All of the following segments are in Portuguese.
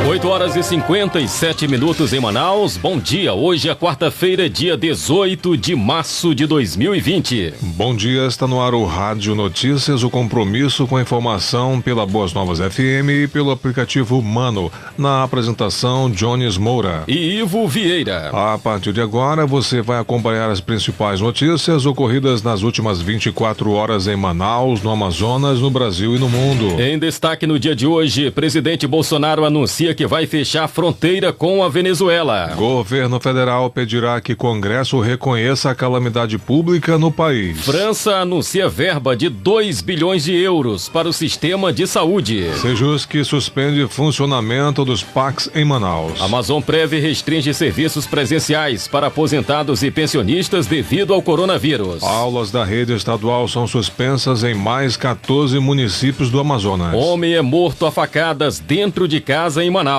8 horas e 57 minutos em Manaus. Bom dia, hoje é quarta-feira, dia 18 de março de 2020. Bom dia, está no ar o Rádio Notícias, o compromisso com a informação pela Boas Novas FM e pelo aplicativo Mano. Na apresentação, Jones Moura e Ivo Vieira. A partir de agora, você vai acompanhar as principais notícias ocorridas nas últimas 24 horas em Manaus, no Amazonas, no Brasil e no mundo. Em destaque no dia de hoje, presidente Bolsonaro anuncia que vai fechar a fronteira com a Venezuela. Governo federal pedirá que Congresso reconheça a calamidade pública no país. França anuncia verba de 2 bilhões de euros para o sistema de saúde. Sejusc suspende funcionamento dos PACs em Manaus. Amazonprev restringe serviços presenciais para aposentados e pensionistas devido ao coronavírus. Aulas da rede estadual são suspensas em mais 14 municípios do Amazonas. Homem é morto a facadas dentro de casa em Manaus.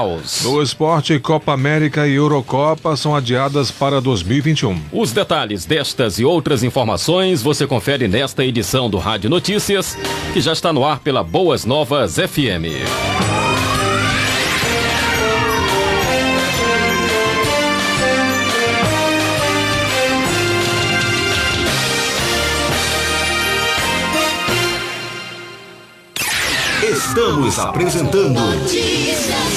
No esporte, Copa América e Eurocopa são adiadas para 2021. Os detalhes destas e outras informações você confere nesta edição do Rádio Notícias, que já está no ar pela Boas Novas FM. Estamos apresentando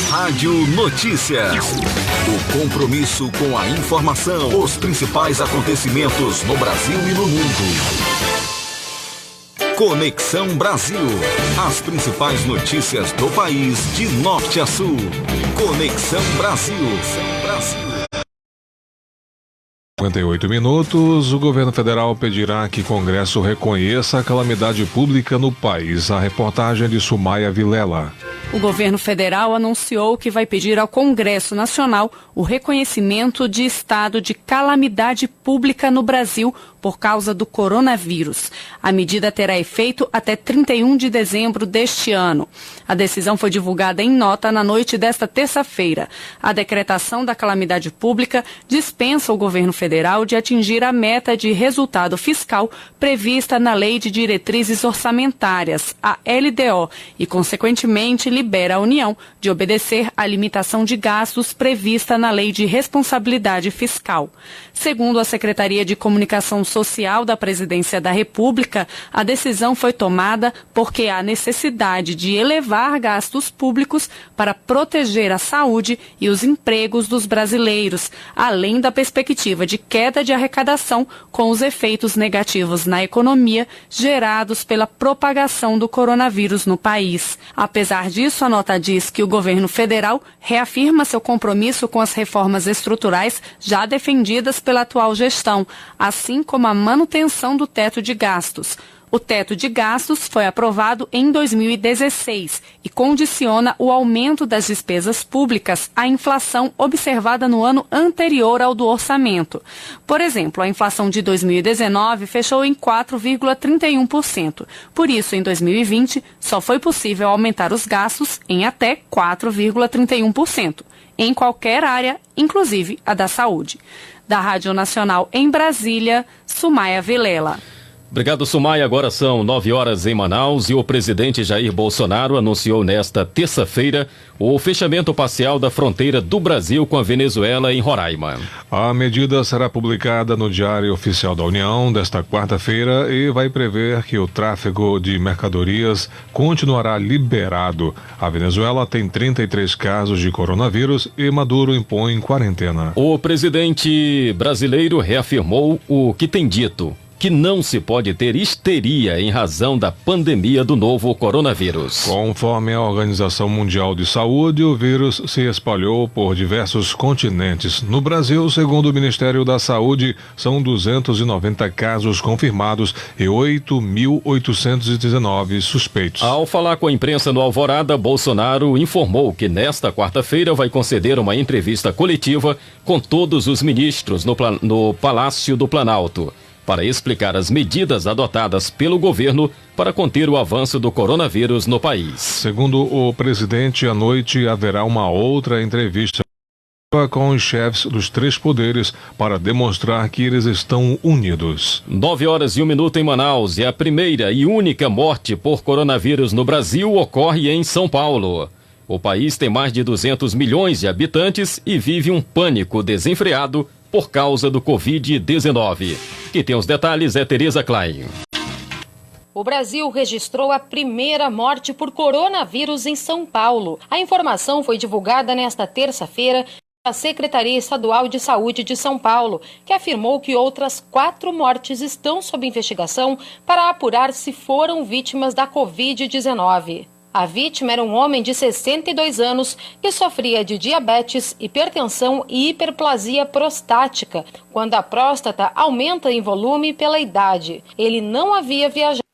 Rádio Notícias. O compromisso com a informação, os principais acontecimentos no Brasil e no mundo. Conexão Brasil. As principais notícias do país de norte a sul. Conexão Brasil. 58 minutos, o governo federal pedirá que Congresso reconheça a calamidade pública no país. A reportagem de Sumaia Vilela. O governo federal anunciou que vai pedir ao Congresso Nacional o reconhecimento de estado de calamidade pública no Brasil por causa do coronavírus. A medida terá efeito até 31 de dezembro deste ano. A decisão foi divulgada em nota na noite desta terça-feira. A decretação da calamidade pública dispensa o governo federal de atingir a meta de resultado fiscal prevista na Lei de Diretrizes Orçamentárias, a LDO, e, consequentemente, libera a União de obedecer à limitação de gastos prevista na Lei de Responsabilidade Fiscal. Segundo a Secretaria de Comunicação Social da Presidência da República, a decisão foi tomada porque há necessidade de elevar gastos públicos para proteger a saúde e os empregos dos brasileiros, além da perspectiva de queda de arrecadação com os efeitos negativos na economia gerados pela propagação do coronavírus no país. Apesar disso, a nota diz que o governo federal reafirma seu compromisso com as reformas estruturais já defendidas pela atual gestão, assim como a manutenção do teto de gastos. O teto de gastos foi aprovado em 2016 e condiciona o aumento das despesas públicas à inflação observada no ano anterior ao do orçamento. Por exemplo, a inflação de 2019 fechou em 4,31%. Por isso, em 2020, só foi possível aumentar os gastos em até 4,31%, em qualquer área, inclusive a da saúde. Da Rádio Nacional em Brasília, Sumaia Vilela. Obrigado, Sumaia. Agora são 9 horas em Manaus e o presidente Jair Bolsonaro anunciou nesta terça-feira o fechamento parcial da fronteira do Brasil com a Venezuela em Roraima. A medida será publicada no Diário Oficial da União desta quarta-feira e vai prever que o tráfego de mercadorias continuará liberado. A Venezuela tem 33 casos de coronavírus e Maduro impõe quarentena. O presidente brasileiro reafirmou o que tem dito, que não se pode ter histeria em razão da pandemia do novo coronavírus. Conforme a Organização Mundial de Saúde, o vírus se espalhou por diversos continentes. No Brasil, segundo o Ministério da Saúde, são 290 casos confirmados e 8.819 suspeitos. Ao falar com a imprensa no Alvorada, Bolsonaro informou que nesta quarta-feira vai conceder uma entrevista coletiva com todos os ministros no Palácio do Planalto, para explicar as medidas adotadas pelo governo para conter o avanço do coronavírus no país. Segundo o presidente, à noite haverá uma outra entrevista com os chefes dos três poderes para demonstrar que eles estão unidos. 9 horas e 1 minuto em Manaus, e a primeira e única morte por coronavírus no Brasil ocorre em São Paulo. O país tem mais de 200 milhões de habitantes e vive um pânico desenfreado por causa do Covid-19. Quem tem os detalhes é Tereza Klein. O Brasil registrou a primeira morte por coronavírus em São Paulo. A informação foi divulgada nesta terça-feira pela Secretaria Estadual de Saúde de São Paulo, que afirmou que outras 4 mortes estão sob investigação para apurar se foram vítimas da Covid-19. A vítima era um homem de 62 anos que sofria de diabetes, hipertensão e hiperplasia prostática, quando a próstata aumenta em volume pela idade. Ele não havia viajado